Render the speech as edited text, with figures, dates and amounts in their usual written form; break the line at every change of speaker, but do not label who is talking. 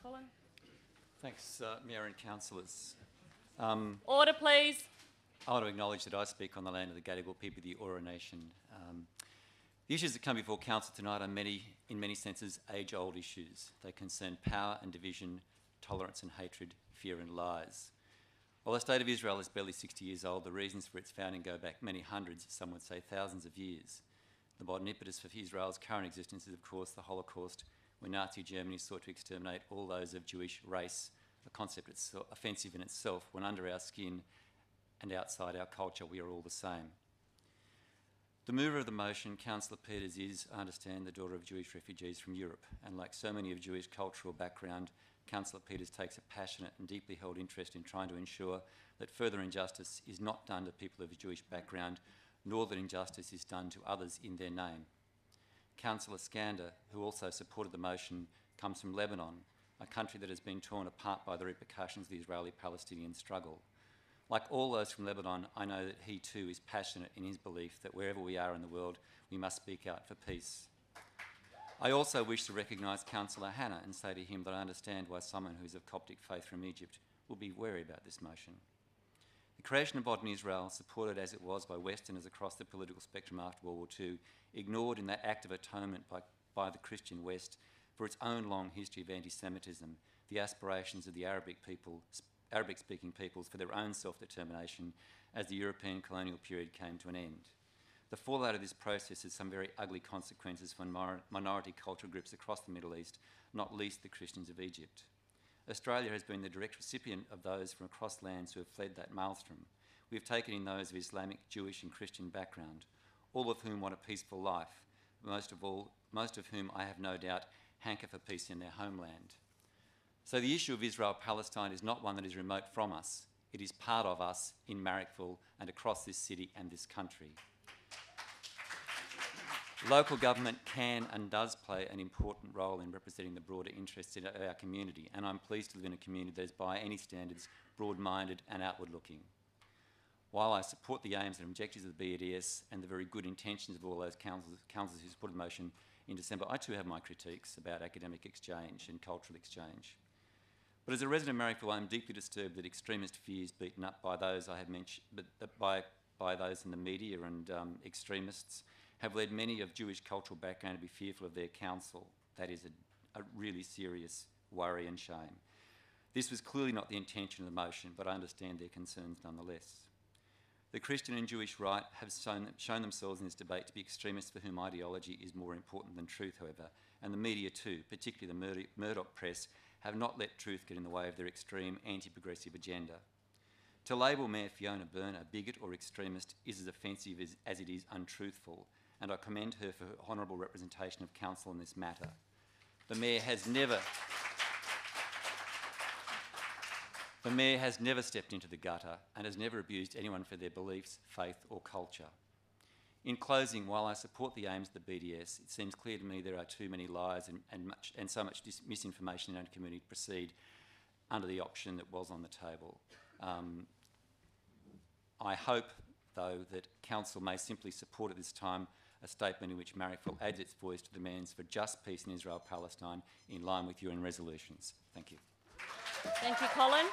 Colin.
Thanks, Mayor and councillors.
Order, please.
I want to acknowledge that I speak on the land of the Gadigal people of the Eora Nation. The issues that come before council tonight are in many senses, age-old issues. They concern power and division, tolerance and hatred, fear and lies. While the State of Israel is barely 60 years old, the reasons for its founding go back many hundreds, some would say thousands of years. The modern impetus for Israel's current existence is, of course, the Holocaust, when Nazi Germany sought to exterminate all those of Jewish race, a concept offensive in itself, when under our skin and outside our culture we are all the same. The mover of the motion, Councillor Peters, is, I understand, the daughter of Jewish refugees from Europe, and like so many of Jewish cultural background, Councillor Peters takes a passionate and deeply held interest in trying to ensure that further injustice is not done to people of a Jewish background, nor that injustice is done to others in their name. Councillor Skander, who also supported the motion, comes from Lebanon, a country that has been torn apart by the repercussions of the Israeli-Palestinian struggle. Like all those from Lebanon, I know that he too is passionate in his belief that wherever we are in the world, we must speak out for peace. I also wish to recognise Councillor Hannah and say to him that I understand why someone who is of Coptic faith from Egypt will be wary about this motion. The creation of modern Israel, supported as it was by Westerners across the political spectrum after World War II, ignored in that act of atonement by the Christian West for its own long history of anti-Semitism, the aspirations of the Arabic-speaking peoples for their own self-determination as the European colonial period came to an end. The fallout of this process has some very ugly consequences for minority cultural groups across the Middle East, not least the Christians of Egypt. Australia has been the direct recipient of those from across lands who have fled that maelstrom. We have taken in those of Islamic, Jewish and Christian background, all of whom want a peaceful life, most of whom, I have no doubt, hanker for peace in their homeland. So the issue of Israel-Palestine is not one that is remote from us. It is part of us in Marrickville and across this city and this country. Local government can and does play an important role in representing the broader interests of our community, and I'm pleased to live in a community that is, by any standards, broad-minded and outward-looking. While I support the aims and objectives of the BDS and the very good intentions of all those councillors who supported the motion in December, I too have my critiques about academic exchange and cultural exchange. But as a resident of Marrickville, I am deeply disturbed that extremist fears beaten up by those I have mentioned, by those in the media and extremists, have led many of Jewish cultural background to be fearful of their council. That is a really serious worry and shame. This was clearly not the intention of the motion, but I understand their concerns nonetheless. The Christian and Jewish right have shown themselves in this debate to be extremists for whom ideology is more important than truth, however, and the media too, particularly the Murdoch press, have not let truth get in the way of their extreme anti-progressive agenda. To label Mayor Fiona Byrne a bigot or extremist is as offensive as it is untruthful, and I commend her for her honourable representation of council in this matter. The Mayor has never stepped into the gutter and has never abused anyone for their beliefs, faith or culture. In closing, while I support the aims of the BDS, it seems clear to me there are too many lies and so much misinformation in our community to proceed under the option that was on the table. I hope, though, that Council may simply support at this time a statement in which Marrickville adds its voice to demands for just peace in Israel-Palestine in line with UN resolutions. Thank you.
Thank you, Colin.